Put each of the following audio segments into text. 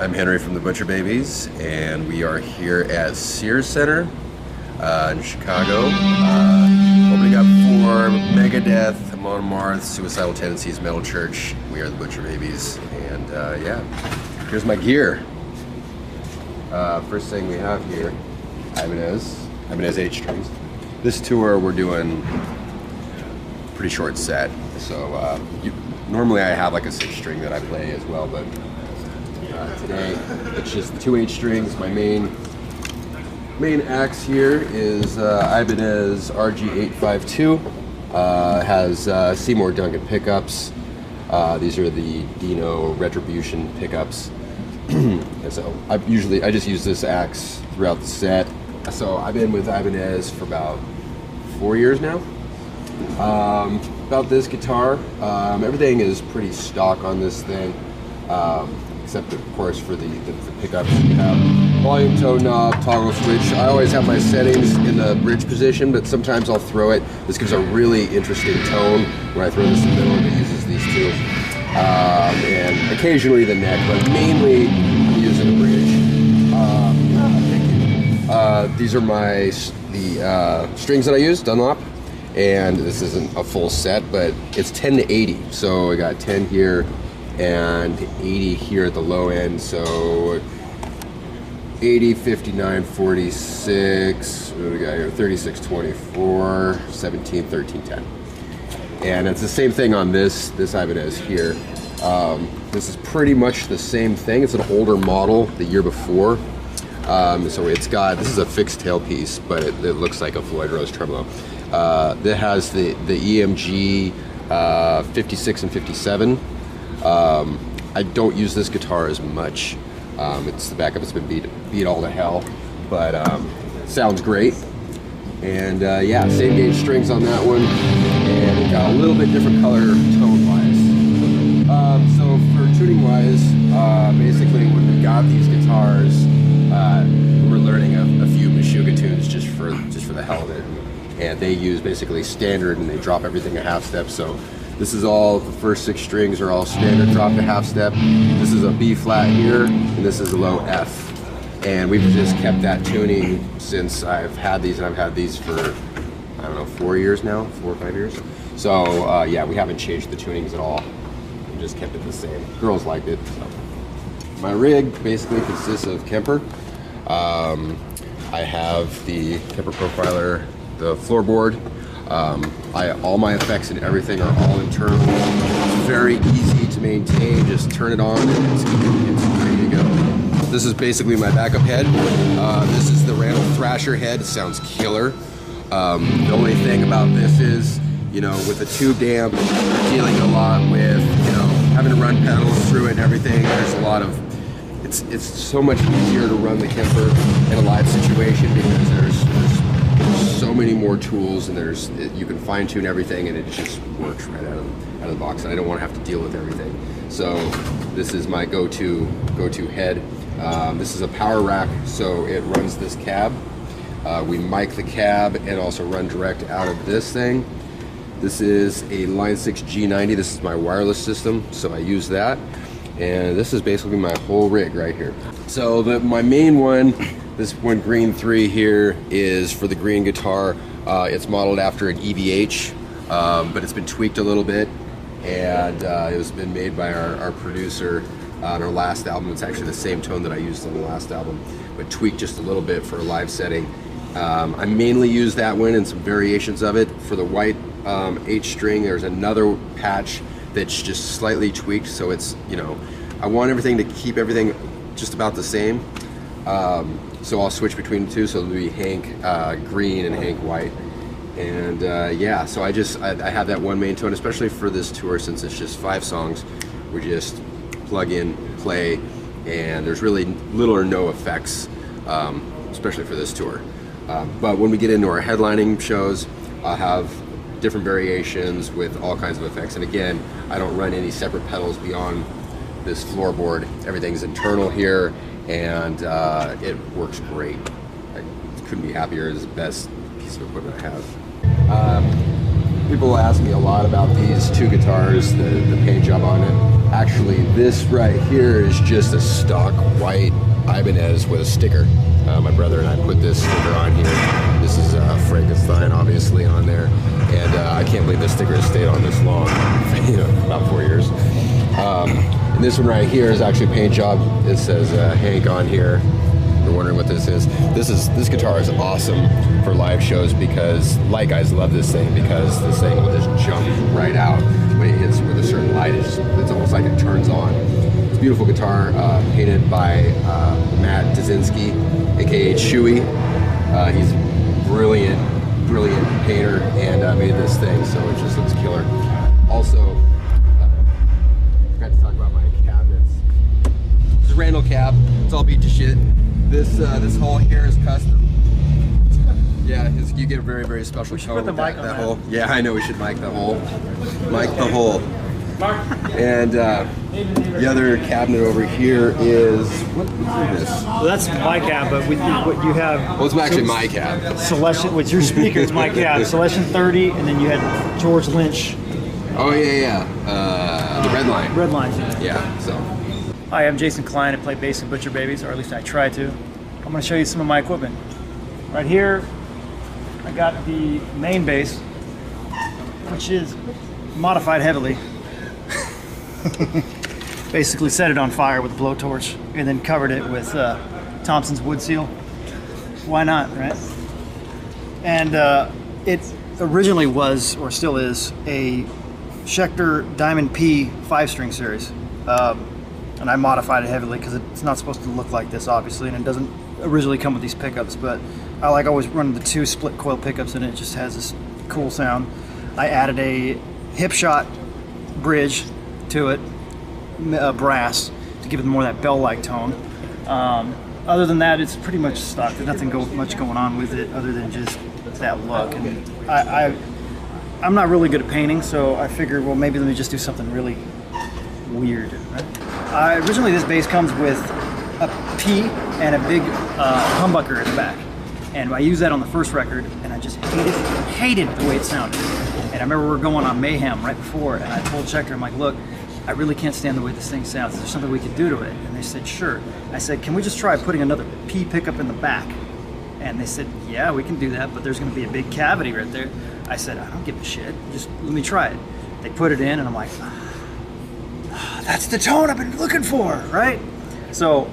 I'm Henry from the Butcher Babies, and we are here at Sears Center in Chicago, opening up for Megadeth, Amon Amarth, Suicidal, Tendencies, Metal Church. We are the Butcher Babies, and yeah, here's my gear. First thing we have here, Ibanez 8 strings. This tour we're doing pretty short set, so normally I have like a 6 string that I play as well, but today it's just 2 8 strings. My main axe here is Ibanez RG852. Has Seymour Duncan pickups. These are the Dino Retribution pickups. And so I just use this axe throughout the set. So I've been with Ibanez for about 4 years now. About this guitar, everything is pretty stock on this thing, except of course for the pickups. You have volume, tone knob, toggle switch. I always have my settings in the bridge position, but sometimes I'll throw it. This gives a really interesting tone when I throw this in the middle. It uses these two, and occasionally the neck, but mainly I'm using the bridge. These are the strings that I use, Dunlop. And this isn't a full set, but it's 10 to 80. So I got 10 here and 80 here at the low end. So 80, 59, 46, what do we got here? 36, 24, 17, 13, 10. And it's the same thing on this Ibanez here. This is pretty much the same thing. It's an older model the year before. So it's got, this is a fixed tailpiece, but it looks like a Floyd Rose tremolo. That has the EMG 56 and 57. I don't use this guitar as much. It's the backup. It's been beat all to hell, but sounds great. And yeah, same gauge strings on that one, and it got a little bit different color tone-wise. So for tuning-wise, basically when we got these guitars, we were learning a few Meshuggah tunes just for the hell of it. And they use basically standard, and they drop everything a half step. So this is all, the first 6 strings are all standard drop to half step. This is a B flat here, and this is a low F. And we've just kept that tuning since I've had these, and I've had these for, I don't know, 4 years now, 4 or 5 years. So yeah, we haven't changed the tunings at all. We just kept it the same. Girls liked it. So. My rig basically consists of Kemper. I have the Kemper Profiler, the floorboard. All my effects and everything are all internal. It's very easy to maintain. Just turn it on and it's ready to go. This is basically my backup head. This is the Randall Thrasher head. It sounds killer. The only thing about this is, you know, with the tube amp, you're dealing a lot with, you know, having to run pedals through it and everything. There's a lot of, it's so much easier to run the Kemper in a live situation because there's so many more tools, and you can fine tune everything, and it just works right out of the box. And I don't want to have to deal with everything. So this is my go-to head. This is a power rack, so it runs this cab. We mic the cab and also run direct out of this thing. This is a Line 6 G90. This is my wireless system, so I use that. And this is basically my whole rig right here. So my main one, this one Green 3 here, is for the green guitar. It's modeled after an EVH, but it's been tweaked a little bit, and it was been made by our producer on our last album. It's actually the same tone that I used on the last album, but tweaked just a little bit for a live setting. I mainly use that one and some variations of it. For the white 8 string, there's another patch that's just slightly tweaked, so it's, you know, I want everything to keep everything just about the same. So I'll switch between the two, so it'll be Hank green and Hank white. And yeah, so I have that one main tone, especially for this tour, since it's just 5 songs. We just plug in, play, and there's really little or no effects, especially for this tour. But when we get into our headlining shows, I'll have different variations with all kinds of effects. And again, I don't run any separate pedals beyond this floorboard. Everything's internal here, and it works great. I couldn't be happier. It's the best piece of equipment I have. People ask me a lot about these two guitars, the paint job on it. Actually, this right here is just a stock white Ibanez with a sticker. My brother and I put this sticker on here. This is Frankenstein, obviously, on there. And I can't believe this sticker has stayed on this long, you know, about 4 years. And this one right here is actually a paint job. It says Hank on here. You're wondering what this is. This guitar is awesome for live shows because light guys love this thing because this thing will just jump right out when it hits with a certain light. It's almost like it turns on. It's a beautiful guitar, painted by Matt Dzinski, aka Chewy. He's brilliant painter and made this thing, so it just looks killer. Also, I forgot to talk about my cabinets. This is Randall cab. It's all beat to shit. This hole here is custom. Yeah, you get a very, very special tone with that hole. Yeah, I know we should mic the hole. Mic the hole. And the other cabinet over here is, what is this? Well, that's my cab, but what you have... Well, it's actually my cab. Celestial, with your speaker, it's my cab. Celestian 30, and then you had George Lynch. Oh, yeah. The Red Line. Red Line. Yeah, so. Hi, I'm Jason Klein. I play bass in Butcher Babies, or at least I try to. I'm going to show you some of my equipment. Right here, I got the main bass, which is modified heavily. Basically set it on fire with a blowtorch and then covered it with Thompson's wood seal. Why not, right? And it originally was, or still is, a Schecter Diamond P 5-string series. And I modified it heavily because it's not supposed to look like this, obviously, and it doesn't originally come with these pickups, but I like always running the 2 split coil pickups and it just has this cool sound. I added a hip shot bridge to it, brass, to give it more of that bell-like tone. Other than that, it's pretty much stock. There's nothing much going on with it other than just that look. And I'm not really good at painting, so I figured, well, maybe let me just do something really weird. Right? Originally, this bass comes with a P and a big humbucker at the back. And I used that on the first record, and I just hated the way it sounded. And I remember we were going on Mayhem right before, and I told Schecter, I'm like, look, I really can't stand the way this thing sounds. Is there something we could do to it? And they said, sure. I said, can we just try putting another P pickup in the back? And they said, yeah, we can do that, but there's going to be a big cavity right there. I said, I don't give a shit. Just let me try it. They put it in, and I'm like, that's the tone I've been looking for, right? So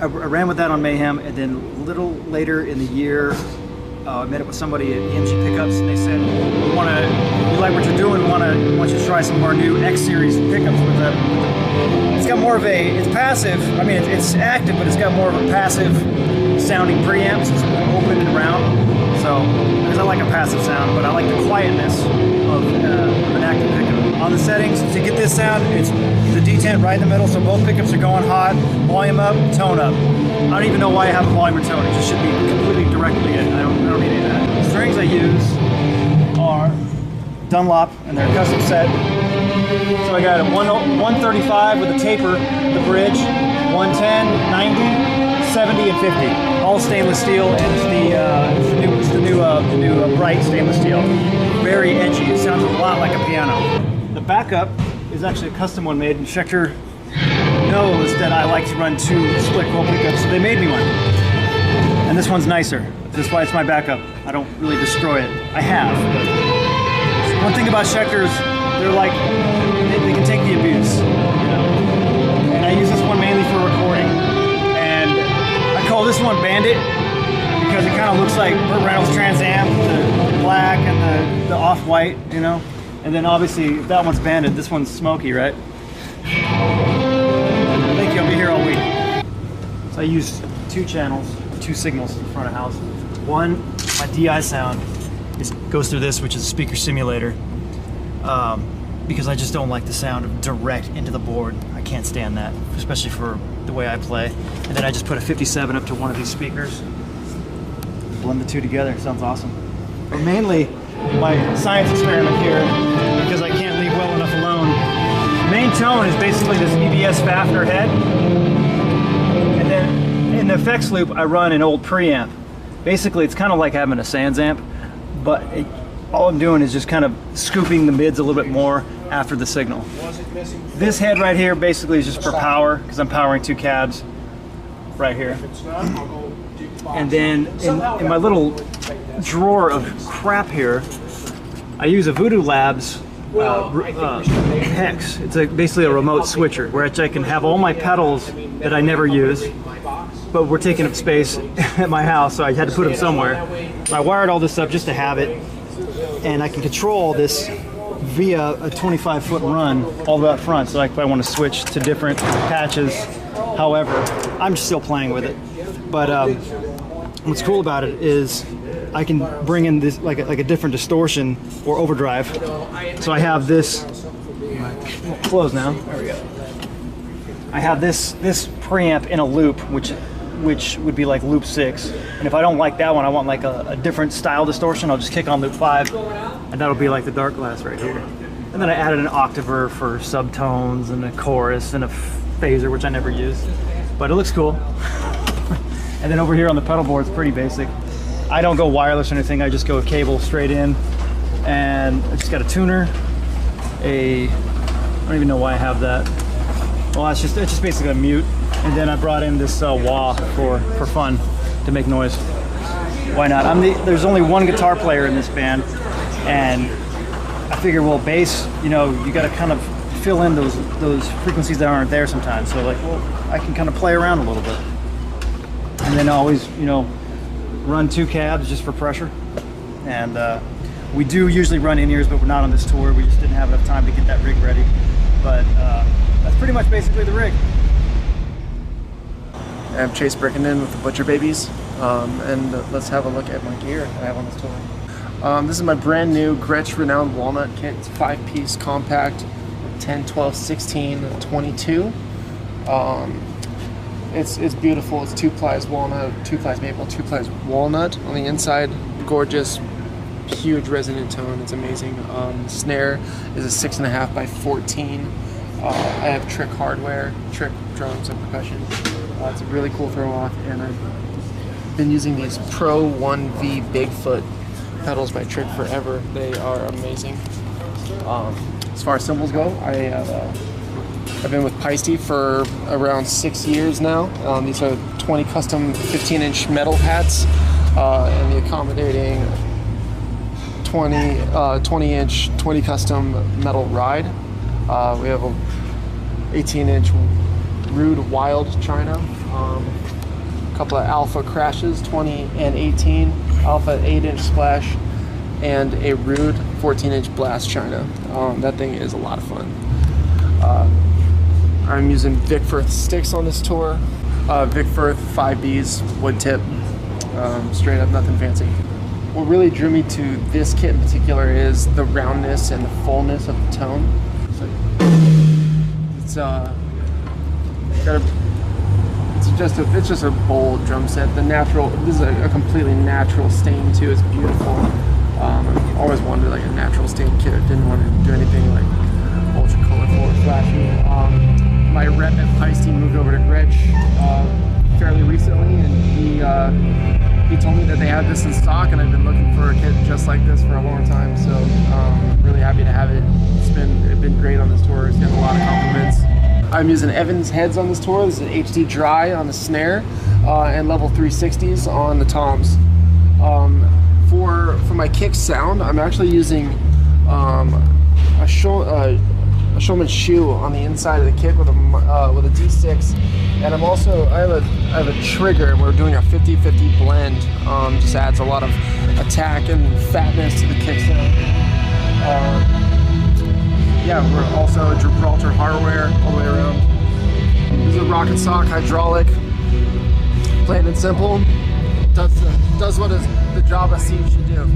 I ran with that on Mayhem, and then a little later in the year, I met up with somebody at EMG Pickups, and they said, we like what you're doing, we want you to try some of our new X Series pickups with it's got more of it's passive, I mean, it's active, but it's got more of a passive sounding preamp, so it's open and round. So, because I like a passive sound, but I like the quietness of an active pickup. On the settings, to get this sound, it's the detent right in the middle, so both pickups are going hot, volume up, tone up. I don't even know why I have a volume or tone, it just should be completely directly in. I don't need any of that. The strings I use are Dunlop, and they're custom set. So I got a 135 with a taper, the bridge, 110, 90, 70, and 50. All stainless steel, and it's the new bright stainless steel. Very edgy, it sounds a lot like a piano. The backup is actually a custom one made, and Schecter knows that I like to run 2 split coil pickups, so they made me one. And this one's nicer. That's why it's my backup. I don't really destroy it. I have. But one thing about Schecter is they're like, they can take the abuse. You know? And I use this one mainly for recording. And I call this one Bandit because it kind of looks like Burt Reynolds Trans Am, the black and the off-white, you know? And then obviously, if that one's Bandit, this one's Smoky, right? Thank you, I'll be here all week. So I use 2 channels, 2 signals in the front of the house. One, my DI sound goes through this, which is a speaker simulator, because I just don't like the sound of direct into the board. I can't stand that, especially for the way I play. And then I just put a 57 up to one of these speakers, blend the 2 together, it sounds awesome. But mainly, my science experiment here, because I can't leave well enough alone. The main tone is basically this EBS Fafner head. And then in the effects loop, I run an old preamp. Basically, it's kind of like having a Sans amp, but all I'm doing is just kind of scooping the mids a little bit more after the signal. This head right here basically is just for power, because I'm powering 2 cabs right here. And then in my little drawer of crap here, I use a Voodoo Labs hex. It's basically a remote switcher, where I can have all my pedals that I never use, but we're taking up space at my house, so I had to put them somewhere. I wired all this up just to have it, and I can control this via a 25-foot run all the way up front, so like if I want to switch to different patches. However, I'm still playing with it. But what's cool about it is I can bring in this like a different distortion or overdrive. So I have this, close now, there we go. I have this preamp in a loop, which would be like loop 6. And if I don't like that one, I want like a different style distortion, I'll just kick on loop 5, and that'll be like the dark glass right here. And then I added an octaver for subtones and a chorus and a phaser, which I never use, but it looks cool. And then over here on the pedal board, it's pretty basic. I don't go wireless or anything, I just go cable straight in, and I just got a tuner, I don't even know why I have that. Well, it's just basically a mute. And then I brought in this wah for fun, to make noise. Why not? There's only one guitar player in this band, and I figure, well, bass, you know, you got to kind of fill in those frequencies that aren't there sometimes. So like, well, I can kind of play around a little bit, and then always, you know, run 2 cabs just for pressure. And we do usually run in-ears, but we're not on this tour. We just didn't have enough time to get that rig ready. But that's pretty much basically the rig. I'm Chase Brickenden with the Butcher Babies, and let's have a look at my gear that I have on this tour. This is my brand new Gretsch Renowned Walnut kit. It's a 5-piece compact, 10, 12, 16, 22. It's beautiful. It's 2-plies walnut, 2-plies maple, 2-plies walnut on the inside. Gorgeous, huge resonant tone. It's amazing. The snare is a 6.5 by 14. I have trick hardware, trick drums and percussion. It's a really cool throw off, and I've been using these Pro 1V Bigfoot pedals by Trick forever. They are amazing. As far as cymbals go, I've been with Peisty for around 6 years now. These are 20 custom 15-inch metal hats, and the accommodating 20-inch 20 custom metal ride. We have a 18-inch Rude Wild China, a couple of Alpha Crashes, 20 and 18, Alpha 8-inch Splash, and a Rude 14-inch Blast China. That thing is a lot of fun. I'm using Vic Firth sticks on this tour. Vic Firth 5Bs, wood tip, straight up, nothing fancy. What really drew me to this kit in particular is the roundness and the fullness of the tone. It's just a bold drum set. This is a completely natural stain too. It's beautiful. I've always wanted like a natural stain kit. Didn't want to do anything like ultra colorful or flashy. My rep at Peisty moved over to Gretsch fairly recently, and he told me that they had this in stock, and I've been looking for a kit just like this for a long time. So really happy to have it. It's been great on this tour. It's getting a lot of compliments. I'm using Evans heads on this tour. This is an HD dry on the snare, and level 360s on the toms. For my kick sound, I'm actually using a Showman's shoe on the inside of the kick with a D6, and I have a trigger. We're doing a 50-50 blend. Just adds a lot of attack and fatness to the kick sound. Yeah, we're also Gibraltar hardware all the way around. This is a rocket sock hydraulic, plain and simple. Does what the job a seat should do.